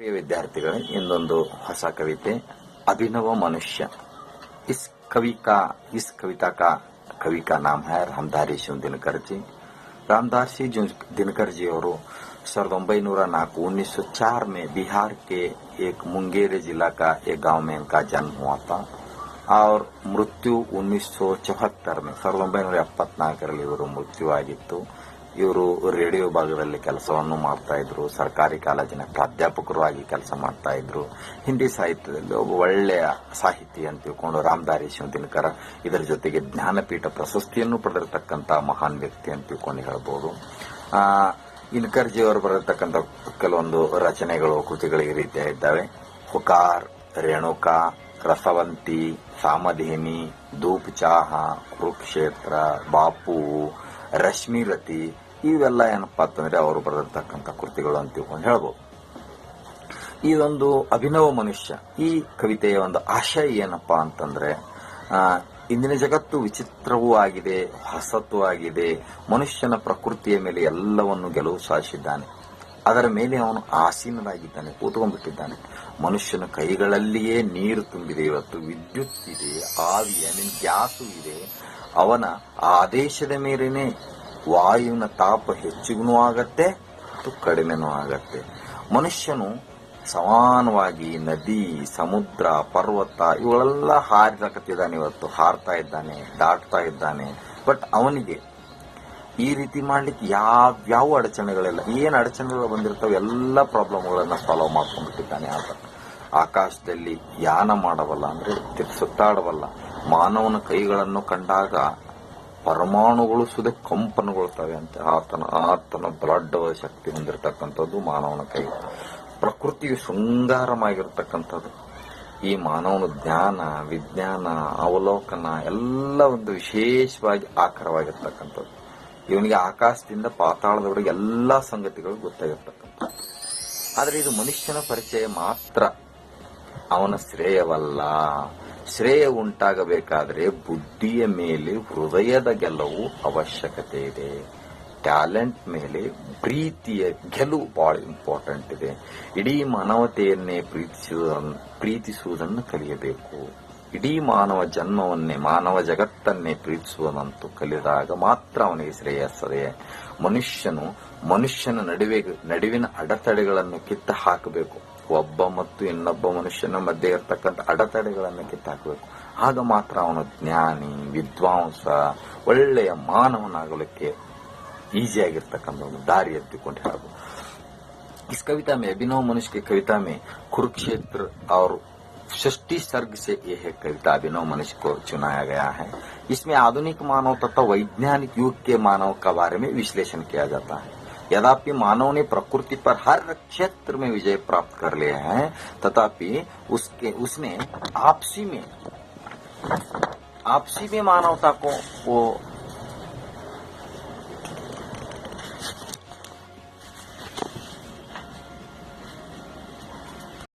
प्रिय विद्यार्थिगळे इंदोंದು ಹೊಸ कविते अभिनव मनुष्य। इस कविता का कवि का नाम है रामधारी सिंह दिनकर जी। रामधारी सिंह दिनकर जी और 1904 में बिहार के एक मुंगेर जिला का एक गांव में इनका जन्म हुआ था और मृत्यु 1974 में 1974 ಇವರು ಮೃತ್ಯು ಆಗಿತ್ತು। ಇವರು ರೇಡಿಯೋ ಭಾಗದಲ್ಲಿ ಕೆಲಸವನ್ನು ಮಾಡ್ತಾ ಇದ್ರು, ಸರ್ಕಾರಿ ಕಾಲೇಜಿನ ಪ್ರಾಧ್ಯಾಪಕರು ಆಗಿ ಕೆಲಸ ಮಾಡ್ತಾ ಇದ್ರು। ಹಿಂದಿ ಸಾಹಿತ್ಯದಲ್ಲಿ ಒಬ್ಬ ಒಳ್ಳೆಯ ಸಾಹಿತಿ ಅಂತ ತಿಳ್ಕೊಂಡು ರಾಮಧಾರಿ ಸಿಂಗ್ ದಿನಕರ ಇದರ ಜೊತೆಗೆ ಜ್ಞಾನಪೀಠ ಪ್ರಶಸ್ತಿಯನ್ನು ಪಡೆದಿರತಕ್ಕಂತ ಮಹಾನ್ ವ್ಯಕ್ತಿ ಅಂತ ತಿಳ್ಕೊಂಡು ಹೇಳಬಹುದು। ದಿನಕರ್ ಜಿ ಅವರು ಬರೆದಿರ್ತಕ್ಕಂಥ ಕೆಲವೊಂದು ರಚನೆಗಳು ಕೃತಿಗಳು ಈ ರೀತಿಯ ಇದ್ದಾವೆ। ಹುಕಾರ, ರೇಣುಕಾ, ರಸವಂತಿ, ಸಾಮಧೇನಿ, ಧೂಪ್ ಚಾಹ, ಕುರುಕ್ಷೇತ್ರ, ಬಾಪು, ರಶ್ಮಿರತಿ ಇವೆಲ್ಲ ಏನಪ್ಪಾ ಅಂತಂದ್ರೆ ಅವರು ಬರೆದಿರ್ತಕ್ಕಂಥ ಕೃತಿಗಳು ಅಂತ ತಿಳ್ಕೊಂಡು ಹೇಳ್ಬೋದು। ಇದೊಂದು ಅಭಿನವ ಮನುಷ್ಯ ಈ ಕವಿತೆಯ ಒಂದು ಆಶಯ ಏನಪ್ಪಾ ಅಂತಂದ್ರೆ ಇಂದಿನ ಜಗತ್ತು ವಿಚಿತ್ರವೂ ಆಗಿದೆ, ಹೊಸತೂ ಆಗಿದೆ। ಮನುಷ್ಯನ ಪ್ರಕೃತಿಯ ಮೇಲೆ ಎಲ್ಲವನ್ನು ಗೆಲುವು ಸಾಧಿಸಿದ್ದಾನೆ, ಅದರ ಮೇಲೆ ಅವನು ಆಸೀನನಾಗಿದ್ದಾನೆ, ಕೂತ್ಕೊಂಡ್ಬಿಟ್ಟಿದ್ದಾನೆ। ಮನುಷ್ಯನ ಕೈಗಳಲ್ಲಿಯೇ ನೀರು ತುಂಬಿದೆ, ಇವತ್ತು ವಿದ್ಯುತ್ ಇದೆ, ಆವಿ ಗ್ಯಾಸು ಇದೆ। ಅವನ ಆದೇಶದ ಮೇರೆನೆ ವಾಯುವಿನ ತಾಪ ಹೆಚ್ಚಿಗೂ ಆಗತ್ತೆ ಮತ್ತು ಕಡಿಮೆನೂ ಆಗತ್ತೆ। ಮನುಷ್ಯನು ಸಮಾನವಾಗಿ ನದಿ, ಸಮುದ್ರ, ಪರ್ವತ ಇವುಗಳೆಲ್ಲ ಹಾರಕತ್ತಿದ್ದಾನೆ, ಇವತ್ತು ಹಾರ್ತಾ ಇದ್ದಾನೆ, ದಾಟ್ತಾ ಇದ್ದಾನೆ। ಬಟ್ ಅವನಿಗೆ ಈ ರೀತಿ ಮಾಡ್ಲಿಕ್ಕೆ ಯಾವ ಅಡಚಣೆಗಳಿಲ್ಲ। ಏನ್ ಅಡಚಣೆಗಳು ಬಂದಿರ್ತಾವೆ ಎಲ್ಲ ಪ್ರಾಬ್ಲಮ್ಗಳನ್ನ ಸಾಲ್ವ್ ಮಾಡ್ಕೊಂಡ್ಬಿಟ್ಟಿದ್ದಾನೆ ಆತ। ಆಕಾಶದಲ್ಲಿ ಯಾನ ಮಾಡಬಲ್ಲ, ಅಂದ್ರೆ ಸುತ್ತಾಡಬಲ್ಲ। ಮಾನವನ ಕೈಗಳನ್ನು ಕಂಡಾಗ ಪರಮಾಣುಗಳು ಸುದ ಕಂಪನಗೊಳ್ತವೆ ಅಂತ ಆತನ ಬ್ಲಡ್ ಶಕ್ತಿ ಹೊಂದಿರತಕ್ಕಂಥದ್ದು ಮಾನವನ ಕೈ। ಪ್ರಕೃತಿಯು ಶೃಂಗಾರವಾಗಿರತಕ್ಕಂಥದ್ದು। ಈ ಮಾನವನ ಜ್ಞಾನ, ವಿಜ್ಞಾನ, ಅವಲೋಕನ ಎಲ್ಲ ಒಂದು ವಿಶೇಷವಾಗಿ ಆಕರವಾಗಿರ್ತಕ್ಕಂಥದ್ದು। ಇವನಿಗೆ ಆಕಾಶದಿಂದ ಪಾತಾಳದವರೆಗೆ ಎಲ್ಲಾ ಸಂಗತಿಗಳು ಗೊತ್ತಾಗಿರ್ತಕ್ಕಂಥದ್ದು। ಆದ್ರೆ ಇದು ಮನುಷ್ಯನ ಪರಿಚಯ ಮಾತ್ರ, ಅವನ ಶ್ರೇಯವಲ್ಲ। ಶ್ರೇಯ ಉಂಟಾಗಬೇಕಾದ್ರೆ ಬುದ್ಧಿಯ ಮೇಲೆ ಹೃದಯದ ಗೆಲುವು ಅವಶ್ಯಕತೆ ಇದೆ। ಟ್ಯಾಲೆಂಟ್ ಮೇಲೆ ಪ್ರೀತಿಯ ಗೆಲುವು ಬಹಳ ಇಂಪಾರ್ಟೆಂಟ್ ಇದೆ। ಇಡೀ ಮಾನವತೆಯನ್ನೇ ಪ್ರೀತಿಸುವುದನ್ನು ಕಲಿಯಬೇಕು। ಇಡೀ ಮಾನವ ಜನ್ಮವನ್ನೇ, ಮಾನವ ಜಗತ್ತನ್ನೇ ಪ್ರೀತಿಸುವುದಂತೂ ಕಲಿದಾಗ ಮಾತ್ರ ಅವನಿಗೆ ಶ್ರೇಯಸ್ಸದೆ। ಮನುಷ್ಯನ ನಡುವಿನ ಅಡೆತಡೆಗಳನ್ನು ಕಿತ್ತು ಹಾಕಬೇಕು। ಒಬ್ಬ ಮತ್ತು ಇನ್ನೊಬ್ಬ ಮನುಷ್ಯನ ಮಧ್ಯೆ ಇರತಕ್ಕಂಥ ಅಡೆತಡೆಗಳನ್ನು ಕಿತ್ತಾಕಬೇಕು, ಆಗ ಮಾತ್ರ ಅವನು ಜ್ಞಾನಿ, ವಿದ್ವಾಂಸ, ಒಳ್ಳೆಯ ಮಾನವನಾಗಲಿಕ್ಕೆ ಈಸಿಯಾಗಿರ್ತಕ್ಕಂಥ ಒಂದು ದಾರಿ ಎತ್ತಿಕೊಂಡು ಹೇಳಬಹುದು। इस कविता में अभिनव मनुष्य की कविता में कुरुक्षेत्र और 60 सर्ग से यह कविता अभिनव मनुष्य को चुनाया गया है। इसमें आधुनिक मानव तथा वैज्ञानिक युग के मानव का बारे में विश्लेषण किया जाता है। यद्यपि मानव ने प्रकृति पर हर क्षेत्र में विजय प्राप्त कर लिया है, तथापि उसने आपसी में मानवता को वो